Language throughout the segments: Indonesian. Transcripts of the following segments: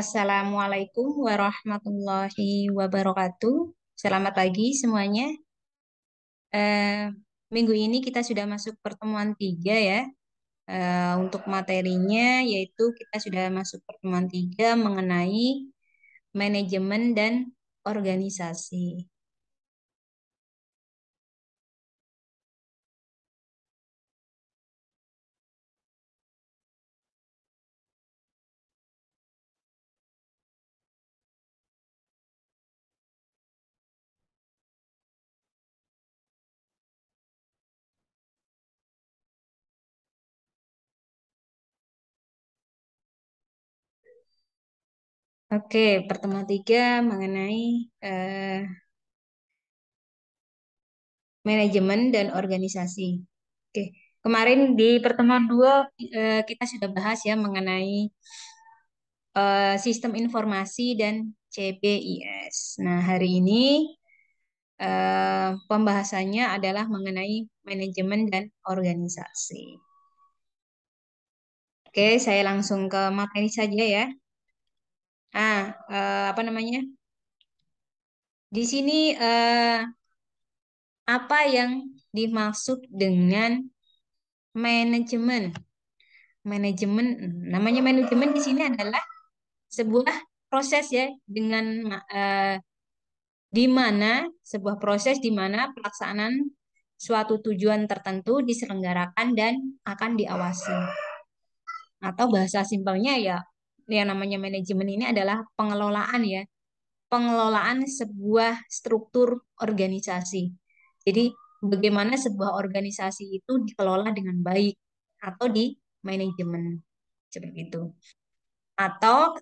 Assalamualaikum warahmatullahi wabarakatuh. Selamat pagi semuanya. Eh, Minggu ini kita sudah masuk pertemuan 3 ya. Untuk materinya yaitu kita sudah masuk pertemuan 3 mengenai manajemen dan organisasi. Oke, pertemuan 3 mengenai eh, manajemen dan organisasi. Oke, kemarin di pertemuan 2 kita sudah bahas ya mengenai sistem informasi dan CBIS. Nah, hari ini pembahasannya adalah mengenai manajemen dan organisasi. Oke, saya langsung ke materi saja ya. Apa namanya? Di sini apa yang dimaksud dengan manajemen? Manajemen, namanya manajemen di sini adalah sebuah proses ya dengan eh, di mana sebuah proses di mana pelaksanaan suatu tujuan tertentu diselenggarakan dan akan diawasi. Atau bahasa simpelnya ya, yang namanya manajemen ini adalah pengelolaan ya, pengelolaan sebuah struktur organisasi. Jadi bagaimana sebuah organisasi itu dikelola dengan baik atau di manajemen seperti itu. Atau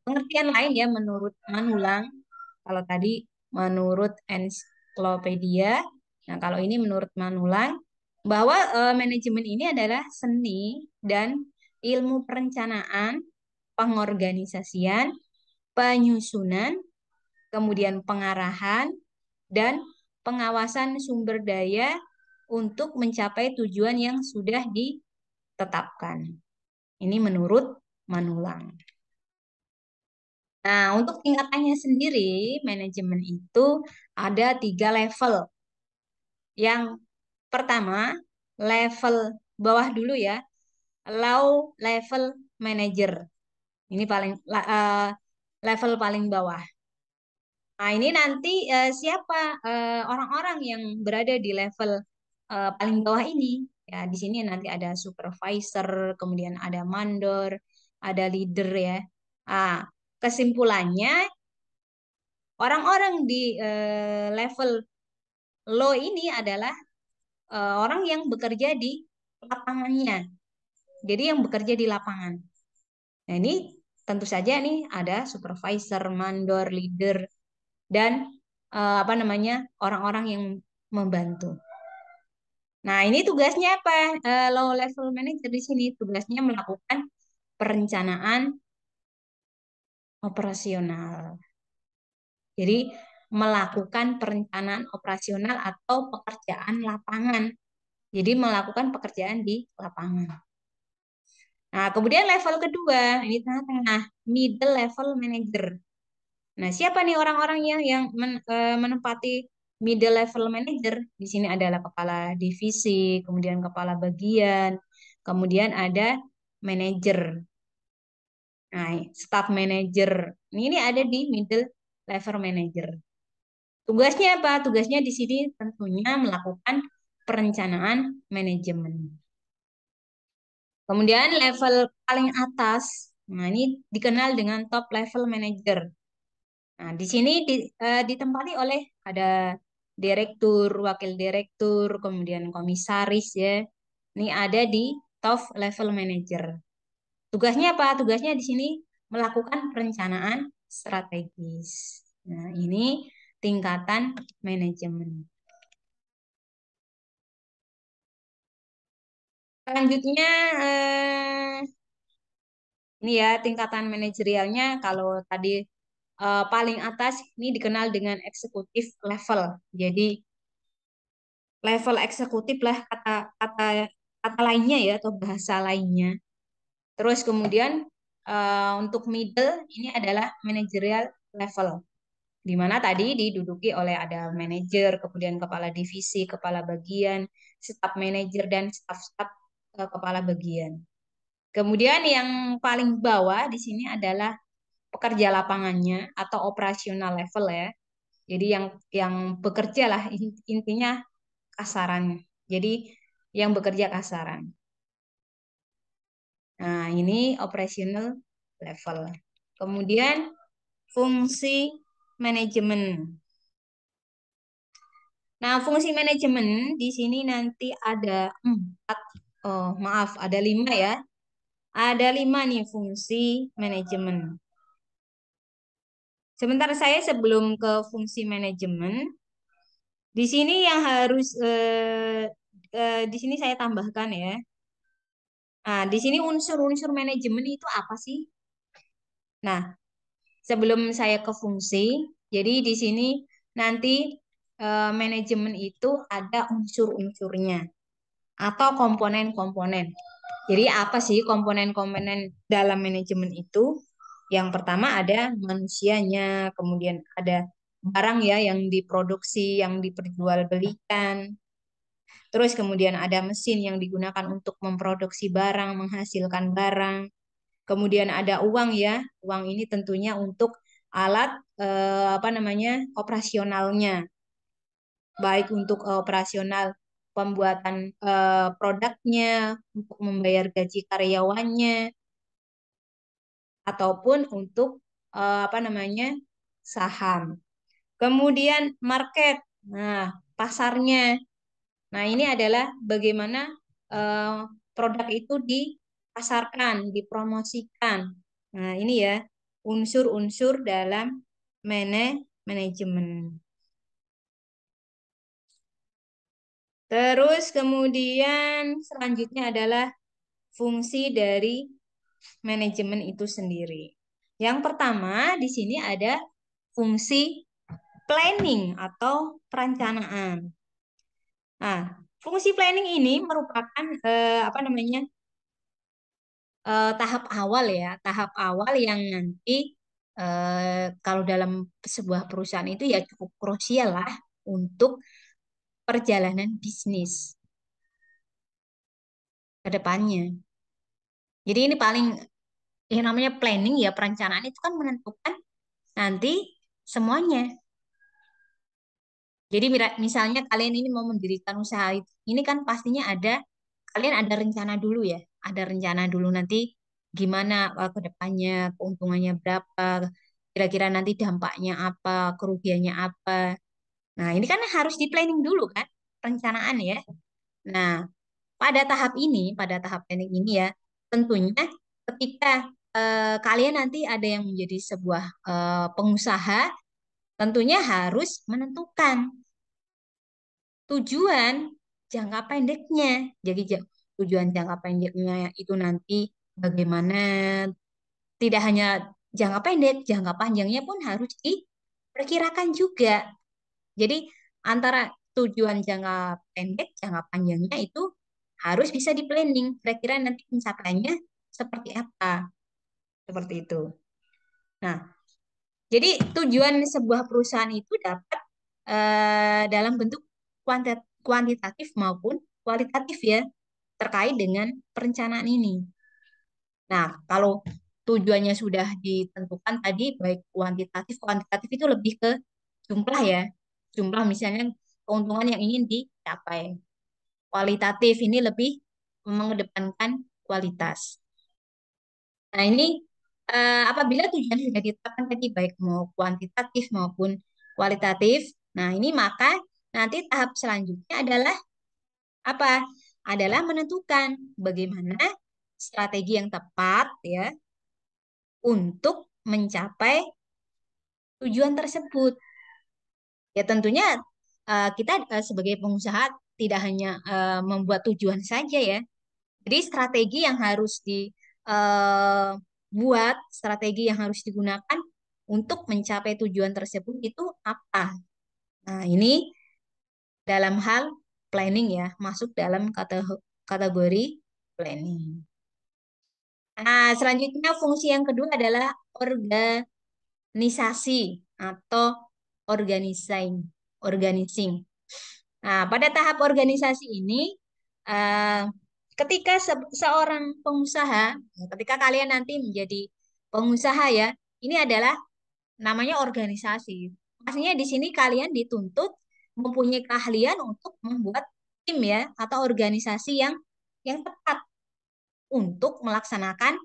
pengertian lain ya menurut Manulang, kalau tadi menurut ensiklopedia, nah kalau ini menurut Manulang, bahwa manajemen ini adalah seni dan ilmu perencanaan, pengorganisasian, penyusunan, kemudian pengarahan, dan pengawasan sumber daya untuk mencapai tujuan yang sudah ditetapkan. Ini menurut Manulang. Nah, untuk tingkatannya sendiri, manajemen itu ada 3 level. Yang pertama, level bawah dulu ya, low level manager. Ini level paling bawah. Nah, ini nanti siapa orang-orang yang berada di level paling bawah ini? Ya, di sini nanti ada supervisor, kemudian ada mandor, ada leader ya. Ah, kesimpulannya orang-orang di level low ini adalah orang yang bekerja di lapangannya. Jadi yang bekerja di lapangan. Nah, ini tentu saja nih ada supervisor, mandor, leader, dan apa namanya orang-orang yang membantu. Nah, ini tugasnya apa? Low level manager di sini tugasnya melakukan perencanaan operasional. Jadi melakukan perencanaan operasional atau pekerjaan lapangan. Jadi melakukan pekerjaan di lapangan. Nah, kemudian level kedua, ini tengah-tengah, middle level manager. Nah, siapa nih orang-orang yang menempati middle level manager? Di sini adalah kepala divisi, kemudian kepala bagian, kemudian ada manajer. Nah, staff manager. Ini ada di middle level manager. Tugasnya apa? Tugasnya di sini tentunya melakukan perencanaan manajemen. Kemudian level paling atas, nah ini dikenal dengan top level manager. Nah, di sini ditempati oleh ada direktur, wakil direktur, kemudian komisaris ya. Ini ada di top level manager. Tugasnya apa? Tugasnya di sini melakukan perencanaan strategis. Nah, ini tingkatan manajemen. Selanjutnya ini ya tingkatan manajerialnya kalau tadi paling atas ini dikenal dengan eksekutif level. Jadi level eksekutif lah kata kata kata lainnya ya atau bahasa lainnya. Terus kemudian Untuk middle ini adalah managerial level, di mana tadi diduduki oleh ada manajer, kemudian kepala divisi, kepala bagian, staf manajer, dan staf-staf kepala bagian. Kemudian yang paling bawah di sini adalah pekerja lapangannya atau operasional level ya. Jadi yang bekerja lah intinya kasaran. Jadi yang bekerja kasaran. Nah, ini operational level. Kemudian fungsi manajemen. Nah, fungsi manajemen di sini nanti ada empat, oh maaf, ada lima ya. Ada lima nih fungsi manajemen. Sebentar saya sebelum ke fungsi manajemen, di sini yang harus di sini saya tambahkan ya. Nah, di sini unsur-unsur manajemen itu apa sih? Nah, sebelum saya ke fungsi, jadi di sini nanti manajemen itu ada unsur-unsurnya atau komponen-komponen. Jadi apa sih komponen-komponen dalam manajemen itu? Yang pertama ada manusianya, kemudian ada barang ya yang diproduksi, yang diperjualbelikan. Terus kemudian ada mesin yang digunakan untuk memproduksi barang, menghasilkan barang. Kemudian ada uang ya. Uang ini tentunya untuk alat apa namanya? Operasionalnya, baik untuk operasional pembuatan produknya, untuk membayar gaji karyawannya, ataupun untuk apa namanya? Saham. Kemudian market. Nah, pasarnya. Nah, ini adalah bagaimana eh, produk itu dipasarkan, dipromosikan. Nah, ini ya unsur-unsur dalam manajemen. Terus kemudian selanjutnya adalah fungsi dari manajemen itu sendiri. Yang pertama di sini ada fungsi planning atau perencanaan. Nah, fungsi planning ini merupakan apa namanya? Tahap awal ya, tahap awal yang nanti kalau dalam sebuah perusahaan itu ya cukup krusial lah untuk perjalanan bisnis ke depannya. Jadi ini paling yang namanya planning ya, perencanaan itu kan menentukan nanti semuanya. Jadi misalnya kalian ini mau mendirikan usaha itu, ini kan pastinya kalian ada rencana dulu ya, ada rencana dulu nanti gimana ke depannya, keuntungannya berapa, kira-kira nanti dampaknya apa, kerugiannya apa. Nah, ini kan harus di planning dulu kan, perencanaan ya. Nah, pada tahap planning ini ya, tentunya ketika kalian nanti ada yang menjadi sebuah pengusaha, tentunya harus menentukan tujuan jangka pendeknya. Jadi tujuan jangka pendeknya itu nanti bagaimana, tidak hanya jangka pendek, jangka panjangnya pun harus diperkirakan juga. Jadi antara tujuan jangka pendek, jangka panjangnya itu harus bisa di planning. Kira-kira nanti pencapaiannya seperti apa, seperti itu. Nah, jadi tujuan sebuah perusahaan itu dapat dalam bentuk kuantitatif maupun kualitatif ya, terkait dengan perencanaan ini. Nah, kalau tujuannya sudah ditentukan tadi, baik kuantitatif, kuantitatif itu lebih ke jumlah ya. Jumlah misalnya keuntungan yang ingin dicapai. Kualitatif ini lebih mengedepankan kualitas. Nah, ini apabila tujuan sudah ditetapkan tadi, baik mau kuantitatif maupun kualitatif, nah ini maka nanti tahap selanjutnya adalah apa? Adalah menentukan bagaimana strategi yang tepat ya untuk mencapai tujuan tersebut. Ya tentunya kita sebagai pengusaha tidak hanya membuat tujuan saja ya. Jadi strategi yang harus dibuat, strategi yang harus digunakan untuk mencapai tujuan tersebut itu apa? Nah, ini dalam hal planning ya, masuk dalam kategori planning. Nah, selanjutnya fungsi yang kedua adalah organisasi atau organizing. Organizing. Nah, pada tahap organisasi ini, eh, ketika seorang pengusaha, ketika kalian nanti menjadi pengusaha ya, ini adalah namanya organisasi. Maksudnya di sini kalian dituntut mempunyai keahlian untuk membuat tim ya atau organisasi yang tepat untuk melaksanakan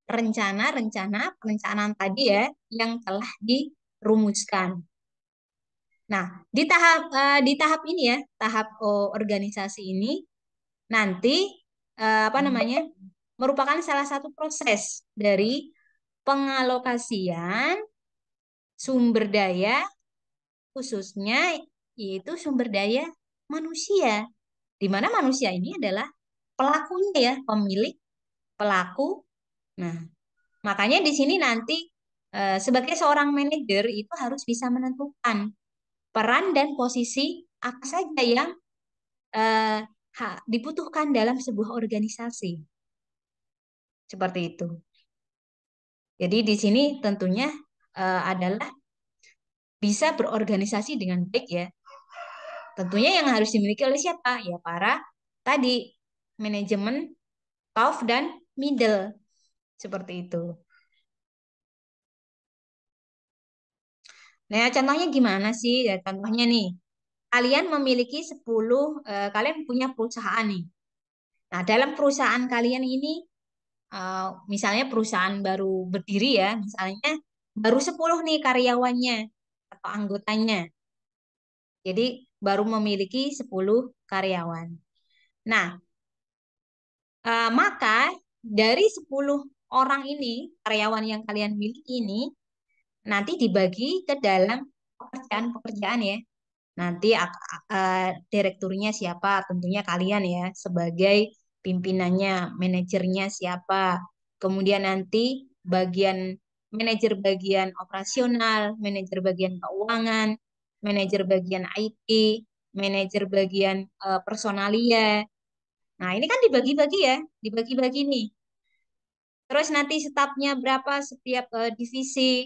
rencana-rencana perencanaan tadi ya yang telah dirumuskan. Nah, di tahap ini ya, tahap organisasi ini nanti apa namanya? Merupakan salah satu proses dari pengalokasian sumber daya khususnya yaitu sumber daya manusia. Di mana manusia ini adalah pelakunya ya, pemilik, pelaku. Nah, makanya di sini nanti sebagai seorang manajer itu harus bisa menentukan peran dan posisi apa saja yang eh, dibutuhkan dalam sebuah organisasi. Seperti itu. Jadi di sini tentunya adalah bisa berorganisasi dengan baik ya. Tentunya yang harus dimiliki oleh siapa? Ya para tadi manajemen top dan middle seperti itu. Nah, contohnya gimana sih? Ya, contohnya nih, kalian memiliki 10, kalian punya perusahaan nih. Nah, dalam perusahaan kalian ini, misalnya perusahaan baru berdiri ya, misalnya baru 10 nih karyawannya atau anggotanya. Jadi baru memiliki 10 karyawan. Nah, maka dari 10 orang ini, karyawan yang kalian miliki ini, nanti dibagi ke dalam pekerjaan-pekerjaan ya. Nanti direkturnya siapa? Tentunya kalian ya, sebagai pimpinannya, manajernya siapa. Kemudian nanti bagian manajer bagian operasional, manajer bagian keuangan, manajer bagian IT, manajer bagian personalia. Nah, ini kan dibagi-bagi ya, dibagi-bagi nih. Terus nanti stafnya berapa setiap divisi.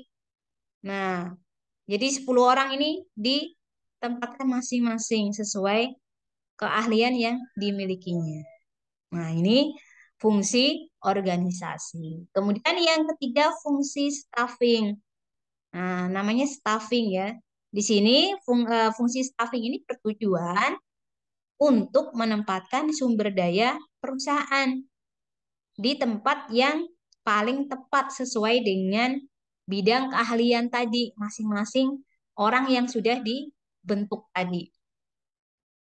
Nah, jadi 10 orang ini ditempatkan masing-masing sesuai keahlian yang dimilikinya. Nah, ini fungsi organisasi. Kemudian yang ketiga fungsi staffing. Nah, namanya staffing ya. Di sini fungsi staffing ini bertujuan untuk menempatkan sumber daya perusahaan di tempat yang paling tepat sesuai dengan bidang keahlian tadi masing-masing orang yang sudah dibentuk tadi.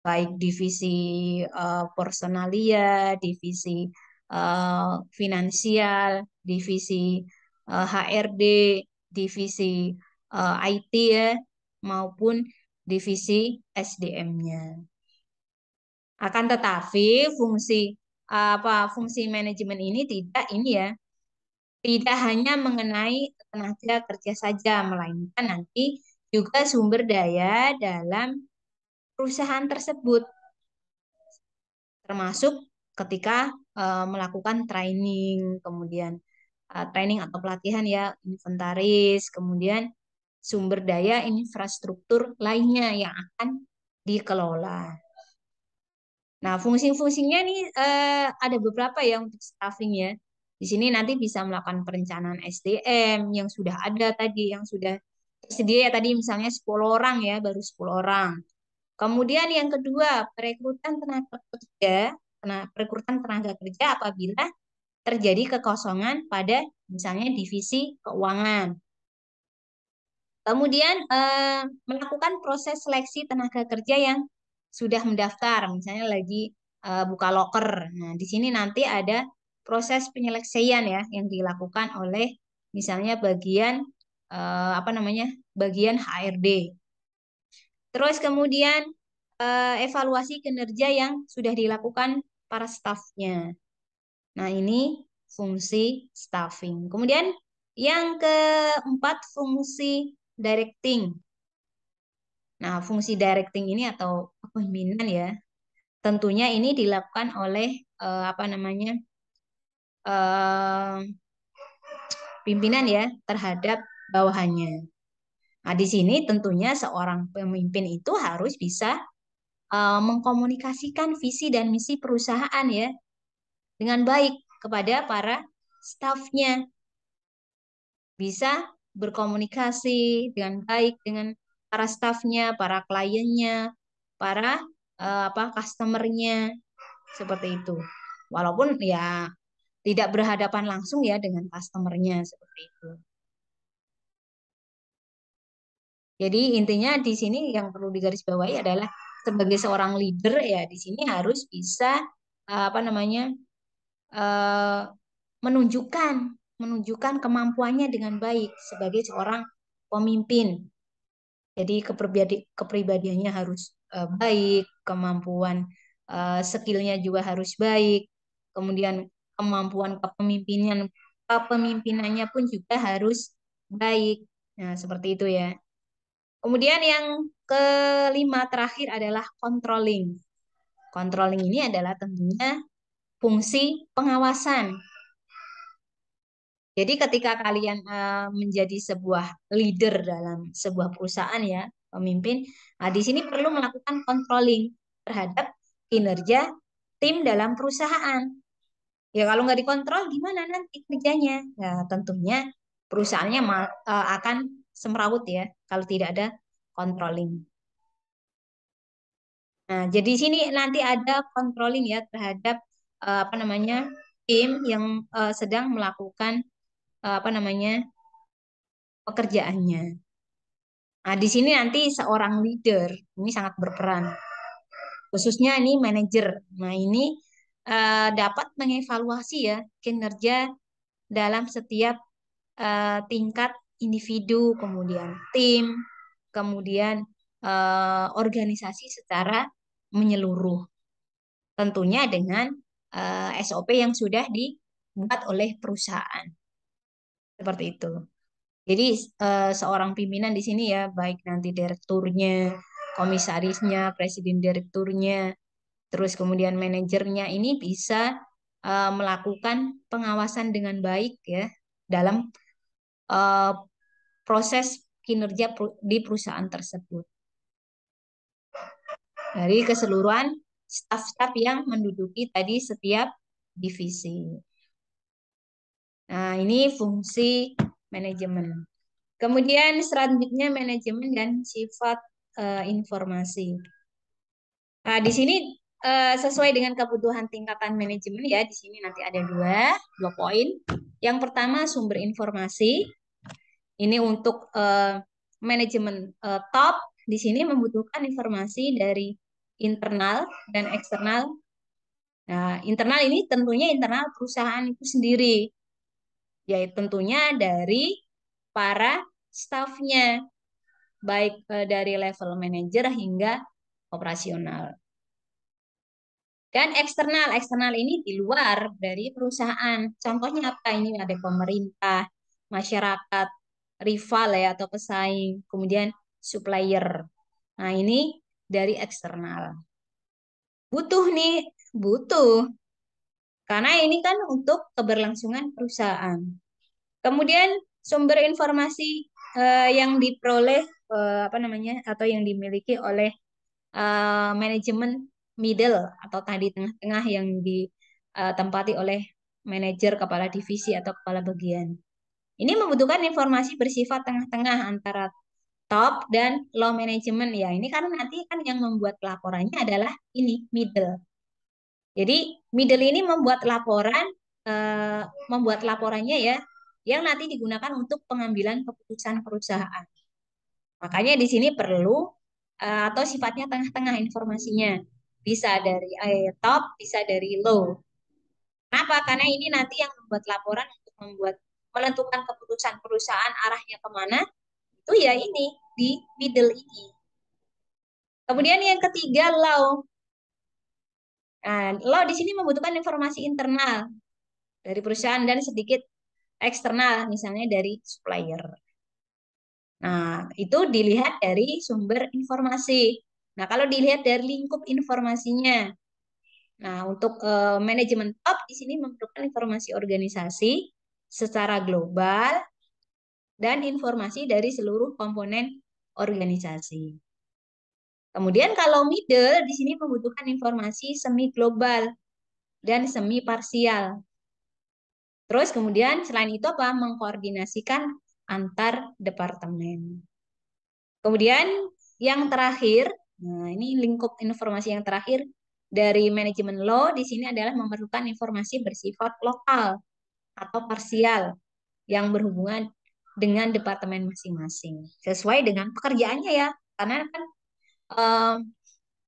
Baik divisi personalia, divisi finansial, divisi HRD, divisi IT ya, maupun divisi SDM-nya. Akan tetapi fungsi manajemen ini tidak ini ya, tidak hanya mengenai tenaga kerja saja, melainkan nanti juga sumber daya dalam perusahaan tersebut, termasuk ketika melakukan training, kemudian training atau pelatihan ya, inventaris, kemudian sumber daya infrastruktur lainnya yang akan dikelola. Nah, fungsi-fungsinya nih ada beberapa ya untuk staffing ya. Di sini nanti bisa melakukan perencanaan SDM yang sudah ada tadi, yang sudah tersedia ya tadi misalnya 10 orang ya, baru 10 orang. Kemudian yang kedua, perekrutan tenaga kerja apabila terjadi kekosongan pada misalnya divisi keuangan. Kemudian melakukan proses seleksi tenaga kerja yang sudah mendaftar, misalnya lagi buka loker. Nah, di sini nanti ada proses penyeleksian ya yang dilakukan oleh misalnya bagian apa namanya? Bagian HRD. Terus kemudian evaluasi kinerja yang sudah dilakukan para stafnya. Nah, ini fungsi staffing. Kemudian yang keempat fungsi directing. Nah, fungsi directing ini atau kepemimpinan ya, tentunya ini dilakukan oleh apa namanya eh, pimpinan ya terhadap bawahannya. Nah, di sini tentunya seorang pemimpin itu harus bisa mengkomunikasikan visi dan misi perusahaan ya dengan baik kepada para stafnya, bisa berkomunikasi dengan baik dengan para stafnya, para kliennya, para customernya seperti itu. Walaupun ya tidak berhadapan langsung ya dengan customernya seperti itu. Jadi intinya di sini yang perlu digarisbawahi adalah sebagai seorang leader ya di sini harus bisa apa namanya eh, menunjukkan menunjukkan kemampuannya dengan baik sebagai seorang pemimpin. Jadi kepribadiannya harus baik, kemampuan skillnya juga harus baik, kemudian kemampuan kepemimpinannya pun juga harus baik. Nah, seperti itu ya. Kemudian yang kelima terakhir adalah controlling. Controlling ini adalah tentunya fungsi pengawasan. Jadi ketika kalian menjadi sebuah leader dalam sebuah perusahaan ya, pemimpin, nah di sini perlu melakukan controlling terhadap kinerja tim dalam perusahaan. Ya kalau nggak dikontrol gimana nanti kerjanya? Ya tentunya perusahaannya akan semrawut ya kalau tidak ada controlling. Nah, jadi sini nanti ada controlling ya terhadap apa namanya tim yang sedang melakukan apa namanya pekerjaannya. Nah, di sini nanti seorang leader ini sangat berperan, khususnya ini manajer. Nah, ini dapat mengevaluasi ya kinerja dalam setiap tingkat individu, kemudian tim, kemudian organisasi secara menyeluruh. Tentunya dengan SOP yang sudah dibuat oleh perusahaan. Seperti itu. Jadi seorang pimpinan di sini ya, baik nanti direkturnya, komisarisnya, presiden direkturnya, terus kemudian manajernya ini bisa melakukan pengawasan dengan baik ya dalam eh, proses kinerja di perusahaan tersebut. Dari keseluruhan staf-staf yang menduduki tadi setiap divisi. Nah, ini fungsi manajemen. Kemudian selanjutnya manajemen dan sifat informasi. Nah, di sini sesuai dengan kebutuhan tingkatan manajemen ya, di sini nanti ada dua poin. Yang pertama sumber informasi. Ini untuk manajemen top di sini membutuhkan informasi dari internal dan eksternal. Nah, internal ini tentunya internal perusahaan itu sendiri, yaitu tentunya dari para stafnya, baik dari level manajer hingga operasional. Dan eksternal ini di luar dari perusahaan. Contohnya apa? Ini ada pemerintah, masyarakat, rival ya atau pesaing, kemudian supplier. Nah, ini dari eksternal. Butuh nih, butuh. Karena ini kan untuk keberlangsungan perusahaan. Kemudian sumber informasi yang diperoleh apa namanya atau yang dimiliki oleh manajemen middle atau tadi tengah-tengah yang ditempati oleh manajer, kepala divisi atau kepala bagian. Ini membutuhkan informasi bersifat tengah-tengah antara top dan low management ya. Ini karena nanti kan yang membuat laporannya adalah ini middle. Jadi middle ini eh, membuat laporannya ya yang nanti digunakan untuk pengambilan keputusan perusahaan. Makanya di sini perlu atau sifatnya tengah-tengah informasinya. Bisa dari top, bisa dari low. Kenapa? Karena ini nanti yang membuat laporan untuk menentukan keputusan perusahaan arahnya kemana, itu ya ini di middle ini. Kemudian yang ketiga low. Nah, low di sini membutuhkan informasi internal dari perusahaan dan sedikit eksternal, misalnya dari supplier. Nah, itu dilihat dari sumber informasi. Nah, kalau dilihat dari lingkup informasinya, Nah, untuk manajemen top di sini memerlukan informasi organisasi secara global dan informasi dari seluruh komponen organisasi. Kemudian kalau middle di sini membutuhkan informasi semi global dan semi parsial. Terus kemudian selain itu apa? Mengkoordinasikan antar departemen. Kemudian yang terakhir, nah ini lingkup informasi yang terakhir dari manajemen law di sini adalah memerlukan informasi bersifat lokal atau parsial yang berhubungan dengan departemen masing-masing sesuai dengan pekerjaannya ya, karena kan eh,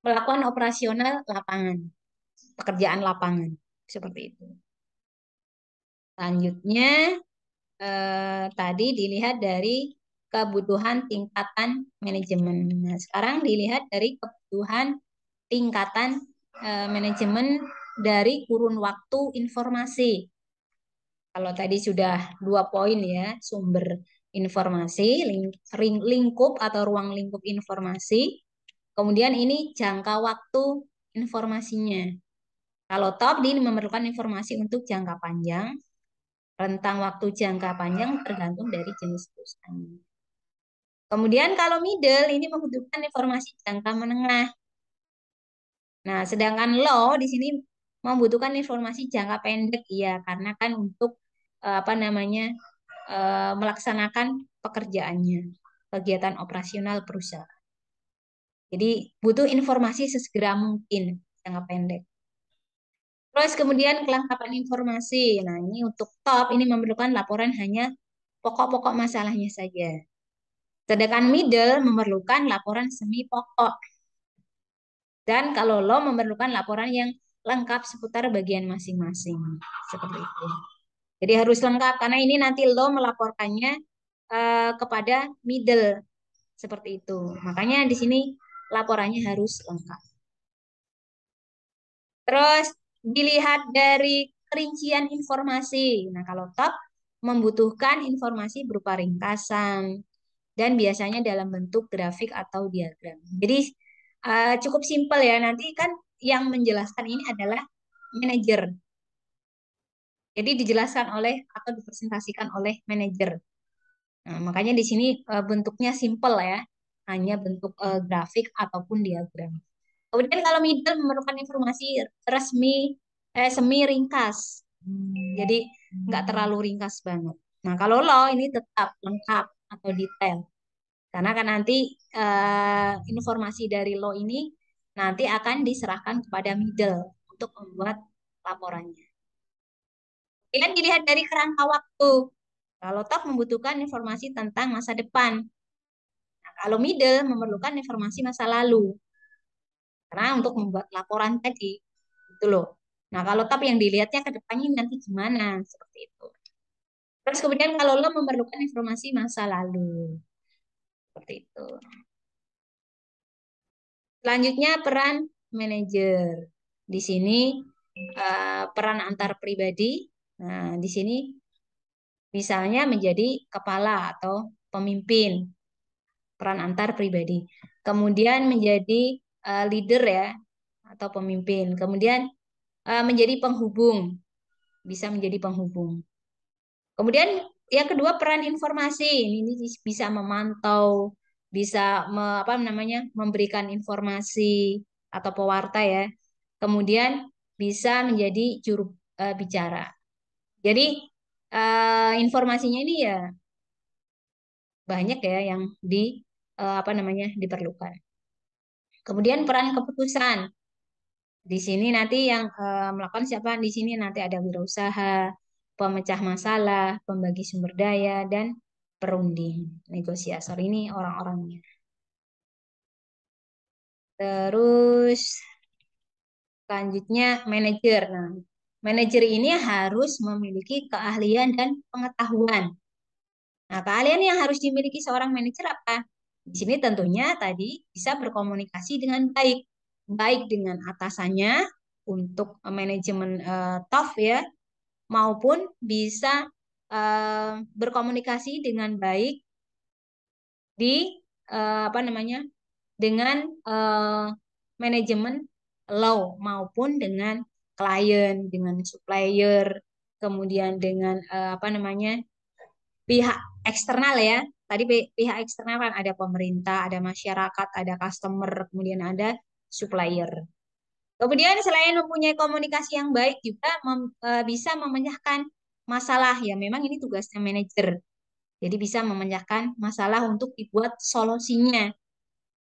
melakukan operasional lapangan, pekerjaan lapangan seperti itu. Selanjutnya tadi dilihat dari kebutuhan tingkatan manajemen. Nah, sekarang dilihat dari kebutuhan tingkatan manajemen dari kurun waktu informasi. Kalau tadi sudah 2 poin ya, sumber informasi, lingkup atau ruang lingkup informasi. Kemudian ini jangka waktu informasinya. Kalau top, ini memerlukan informasi untuk jangka panjang. Rentang waktu jangka panjang tergantung dari jenis perusahaan. Kemudian kalau middle ini membutuhkan informasi jangka menengah. Nah, sedangkan low di sini membutuhkan informasi jangka pendek, ya, karena kan untuk apa namanya melaksanakan pekerjaannya, kegiatan operasional perusahaan. Jadi butuh informasi sesegera mungkin jangka pendek. Terus kemudian kelengkapan informasi. Nah, ini untuk top ini memerlukan laporan hanya pokok-pokok masalahnya saja. Sedangkan middle memerlukan laporan semi pokok. Dan kalau low memerlukan laporan yang lengkap seputar bagian masing-masing. Seperti itu. Jadi harus lengkap karena ini nanti low melaporkannya kepada middle. Seperti itu. Makanya di sini laporannya harus lengkap. Terus dilihat dari kerincian informasi. Nah, kalau top membutuhkan informasi berupa ringkasan dan biasanya dalam bentuk grafik atau diagram. Jadi cukup simpel ya. Nanti kan yang menjelaskan ini adalah manajer. Jadi dijelaskan oleh atau dipresentasikan oleh manajer. Nah, makanya di sini bentuknya simple ya. Hanya bentuk grafik ataupun diagram. Kemudian kalau middle memerlukan informasi resmi, semi ringkas. Jadi nggak terlalu ringkas banget. Nah, kalau low ini tetap lengkap atau detail. Karena kan nanti informasi dari law ini nanti akan diserahkan kepada middle untuk membuat laporannya. Kemudian dilihat dari kerangka waktu. Kalau top membutuhkan informasi tentang masa depan. Nah, kalau middle memerlukan informasi masa lalu. Karena untuk membuat laporan tadi, itu loh. Nah, kalau top yang dilihatnya ke depannya nanti gimana, seperti itu. Terus kemudian kalau lo memerlukan informasi masa lalu, seperti itu. Selanjutnya peran manajer. Di sini peran antar pribadi. Nah, di sini misalnya menjadi kepala atau pemimpin, peran antar pribadi. Kemudian menjadi leader ya atau pemimpin. Kemudian menjadi penghubung, bisa menjadi penghubung. Kemudian yang kedua peran informasi. Ini bisa memantau, bisa apa namanya memberikan informasi atau pewarta ya. Kemudian bisa menjadi juru bicara. Jadi informasinya ini ya banyak ya yang apa namanya diperlukan. Kemudian peran keputusan. Di sini nanti yang melakukan siapa? Di sini nanti ada wirausaha, pemecah masalah, pembagi sumber daya, dan perunding. Negosiator ini orang-orangnya. Terus selanjutnya manajer. Nah, manajer ini harus memiliki keahlian dan pengetahuan. Nah, keahlian yang harus dimiliki seorang manajer apa? Di sini tentunya tadi bisa berkomunikasi dengan baik, baik dengan atasannya untuk manajemen TOF ya, maupun bisa berkomunikasi dengan baik di apa namanya dengan manajemen law maupun dengan klien, dengan supplier, kemudian dengan apa namanya pihak eksternal ya. Tadi pihak eksternal kan ada pemerintah, ada masyarakat, ada customer, kemudian ada supplier. Kemudian selain mempunyai komunikasi yang baik juga bisa memecahkan masalah ya. Memang ini tugasnya manajer. Jadi bisa memecahkan masalah untuk dibuat solusinya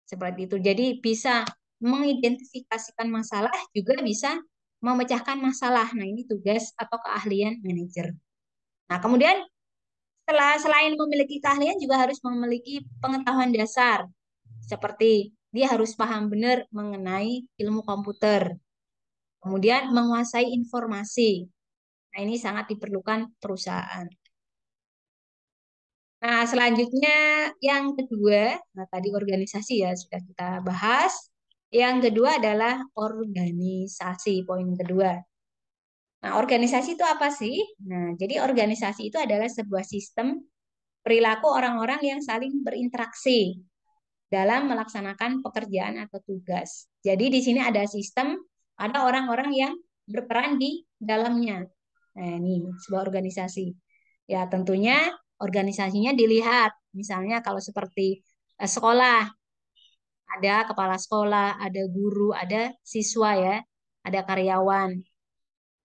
seperti itu. Jadi bisa mengidentifikasikan masalah juga bisa memecahkan masalah. Nah, ini tugas atau keahlian manajer. Nah, kemudian selain memiliki keahlian juga harus memiliki pengetahuan dasar. Seperti dia harus paham benar mengenai ilmu komputer. Kemudian menguasai informasi. Nah, ini sangat diperlukan perusahaan. Nah, selanjutnya yang kedua, nah tadi organisasi ya sudah kita bahas. Yang kedua adalah organisasi, poin kedua. Nah, organisasi itu apa sih? Nah, jadi organisasi itu adalah sebuah sistem perilaku orang-orang yang saling berinteraksi dalam melaksanakan pekerjaan atau tugas. Jadi di sini ada sistem, ada orang-orang yang berperan di dalamnya. Nah, ini sebuah organisasi. Ya, tentunya organisasinya dilihat. Misalnya kalau seperti sekolah, ada kepala sekolah, ada guru, ada siswa ya, ada karyawan.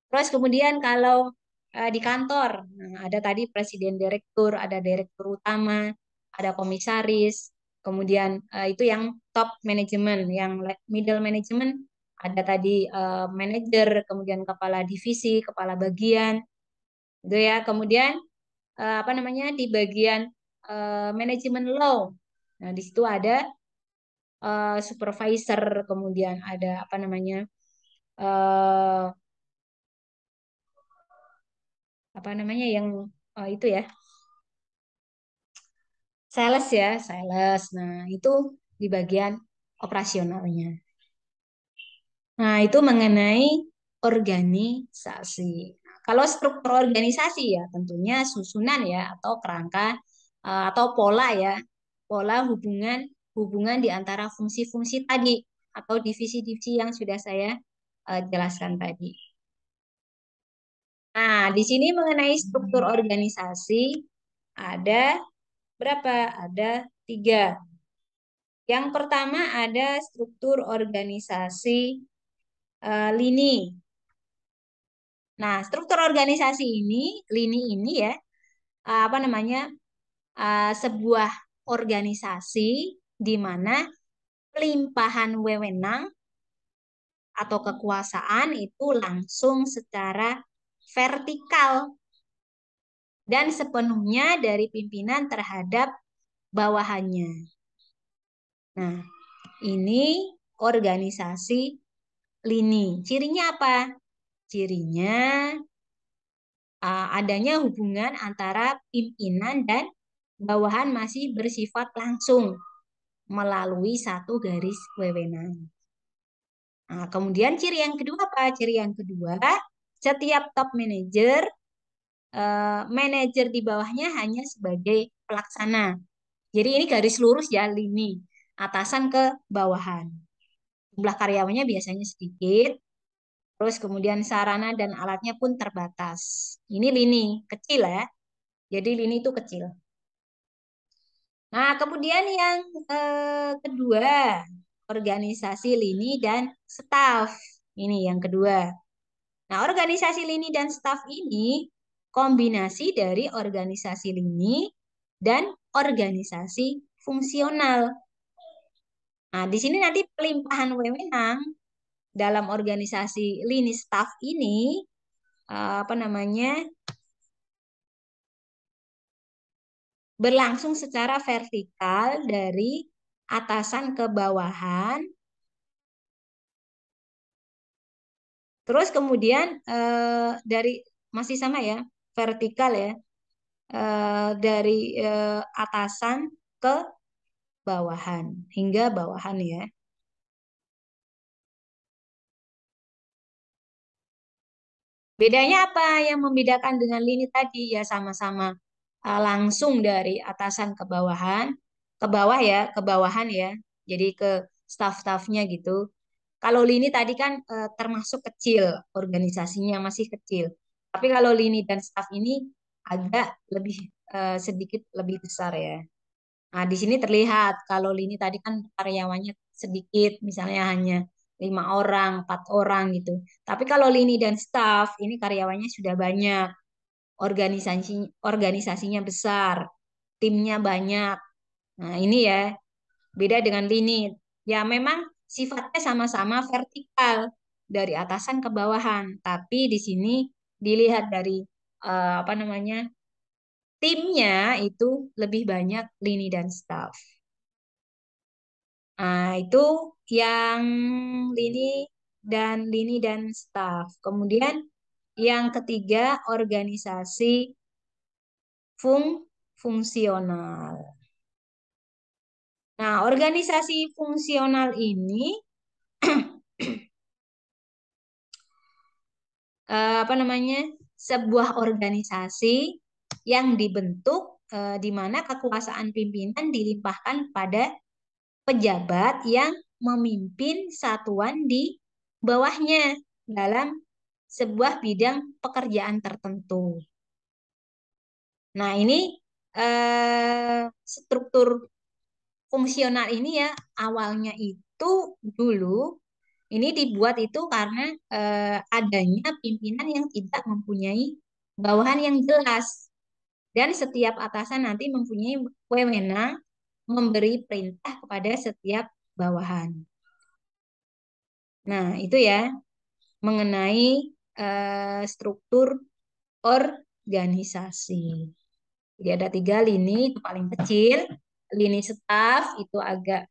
Terus kemudian kalau di kantor, nah, ada tadi presiden direktur, ada direktur utama, ada komisaris, kemudian itu yang top manajemen, yang middle management ada tadi manajer, kemudian kepala divisi, kepala bagian, gitu ya. Kemudian apa namanya di bagian manajemen law, nah di situ ada supervisor, kemudian ada apa namanya eh, apa namanya yang itu ya sales ya, sales. Nah, itu di bagian operasionalnya. Nah, itu mengenai organisasi. Nah, kalau struktur organisasi ya tentunya susunan ya atau kerangka atau pola ya, pola hubungan hubungan di antara fungsi-fungsi tadi atau divisi-divisi yang sudah saya jelaskan tadi. Nah, di sini mengenai struktur organisasi ada berapa? Ada tiga. Yang pertama ada struktur organisasi lini. Nah, struktur organisasi lini ini ya, apa namanya, sebuah organisasi di mana pelimpahan wewenang atau kekuasaan itu langsung secara vertikal dan sepenuhnya dari pimpinan terhadap bawahannya. Nah, ini organisasi lini. Cirinya apa? Cirinya adanya hubungan antara pimpinan dan bawahan masih bersifat langsung melalui satu garis wewenang. Nah, kemudian ciri yang kedua apa? Ciri yang kedua, setiap top manager, manajer di bawahnya hanya sebagai pelaksana. Jadi ini garis lurus ya, lini atasan ke bawahan. Jumlah karyawannya biasanya sedikit, terus kemudian sarana dan alatnya pun terbatas. Ini lini kecil ya. Jadi lini itu kecil. Nah, kemudian yang kedua, organisasi lini dan staf. Ini yang kedua. Nah, organisasi lini dan staf ini kombinasi dari organisasi lini dan organisasi fungsional. Nah, di sini nanti pelimpahan wewenang dalam organisasi lini staf ini apa namanya berlangsung secara vertikal dari atasan ke bawahan. Terus kemudian dari masih sama ya, vertikal ya, dari atasan ke bawahan hingga bawahan ya. Bedanya apa yang membedakan dengan lini tadi? Ya sama-sama langsung dari atasan ke bawah ya, ke bawahan ya. Jadi ke staf-stafnya gitu. Kalau lini tadi kan termasuk kecil, organisasinya masih kecil. Tapi kalau lini dan staff ini agak lebih sedikit lebih besar ya. Nah, di sini terlihat kalau lini tadi kan karyawannya sedikit, misalnya hanya 5 orang, 4 orang gitu. Tapi kalau lini dan staff ini karyawannya sudah banyak, organisasi organisasinya besar, timnya banyak. Nah, ini ya beda dengan lini. Ya memang sifatnya sama-sama vertikal dari atasan ke bawahan, tapi di sini dilihat dari apa namanya timnya itu lebih banyak lini dan staff. Nah, itu yang lini dan staff. Kemudian yang ketiga organisasi fungsional. Nah, organisasi fungsional ini apa namanya? Sebuah organisasi yang dibentuk di mana kekuasaan pimpinan dilimpahkan pada pejabat yang memimpin satuan di bawahnya dalam sebuah bidang pekerjaan tertentu. Nah, ini struktur fungsional ini ya awalnya itu dulu ini dibuat itu karena adanya pimpinan yang tidak mempunyai bawahan yang jelas dan setiap atasan nanti mempunyai wewenang memberi perintah kepada setiap bawahan. Nah, itu ya mengenai struktur organisasi. Jadi ada 3 lini, itu paling kecil. Lini staf itu agak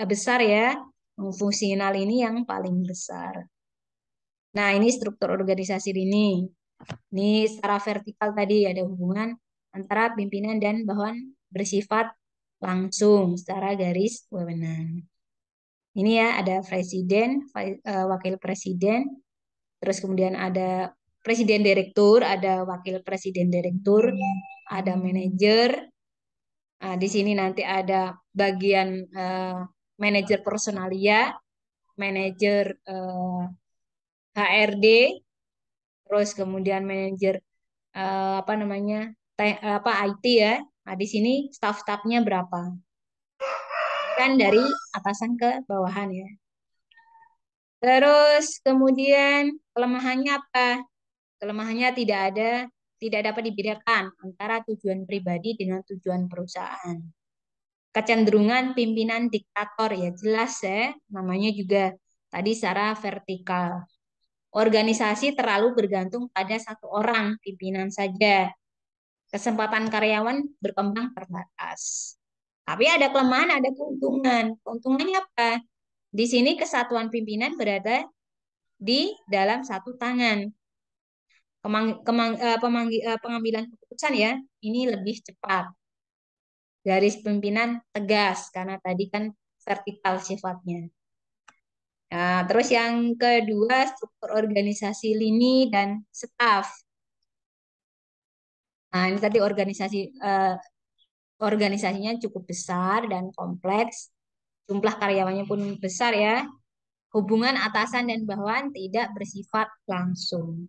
besar ya. Fungsional ini yang paling besar. Nah, ini struktur organisasi lini. Ini secara vertikal tadi ada hubungan antara pimpinan dan bawahan bersifat langsung secara garis wewenang. Ini ya ada presiden, wakil presiden, terus kemudian ada presiden direktur, ada wakil presiden direktur, ada manajer. Nah, di sini nanti ada bagian manajer personalia, manajer HRD, terus kemudian manajer apa namanya apa IT ya. Nah, di sini staff-staffnya berapa? Kan dari atasan ke bawahan ya. Terus kemudian kelemahannya apa? Kelemahannya tidak dapat dibedakan antara tujuan pribadi dengan tujuan perusahaan. Kecenderungan pimpinan diktator ya jelas ya, namanya juga tadi secara vertikal. Organisasi terlalu bergantung pada satu orang pimpinan saja. Kesempatan karyawan berkembang terbatas. Tapi ada kelemahan, ada keuntungan. Keuntungannya apa? Di sini kesatuan pimpinan berada di dalam satu tangan. Pengambilan keputusan ya, ini lebih cepat. Garis pimpinan tegas karena tadi kan vertikal sifatnya. Nah, terus yang kedua struktur organisasi lini dan staf. Nah, ini tadi organisasinya cukup besar dan kompleks. Jumlah karyawannya pun besar ya. Hubungan atasan dan bawahan tidak bersifat langsung.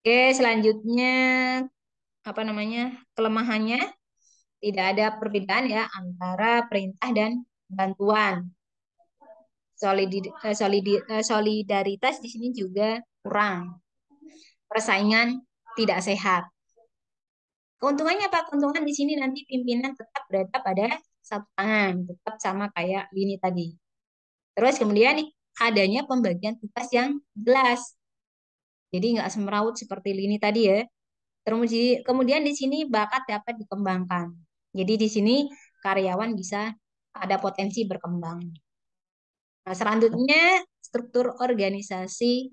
Oke, selanjutnya apa namanya? Kelemahannya tidak ada perbedaan ya antara perintah dan bantuan. Solidaritas di sini juga kurang. Persaingan tidak sehat. Keuntungannya apa? Keuntungan di sini nanti pimpinan tetap berada pada satu tangan, tetap sama kayak ini tadi. Terus kemudian adanya pembagian tugas yang jelas. Jadi nggak semeraut seperti lini tadi ya. Kemudian di sini bakat dapat dikembangkan. Jadi di sini karyawan bisa ada potensi berkembang. Nah, selanjutnya struktur organisasi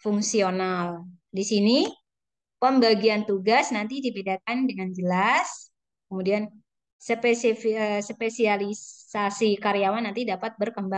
fungsional. Di sini pembagian tugas nanti dibedakan dengan jelas. Kemudian spesialisasi karyawan nanti dapat berkembang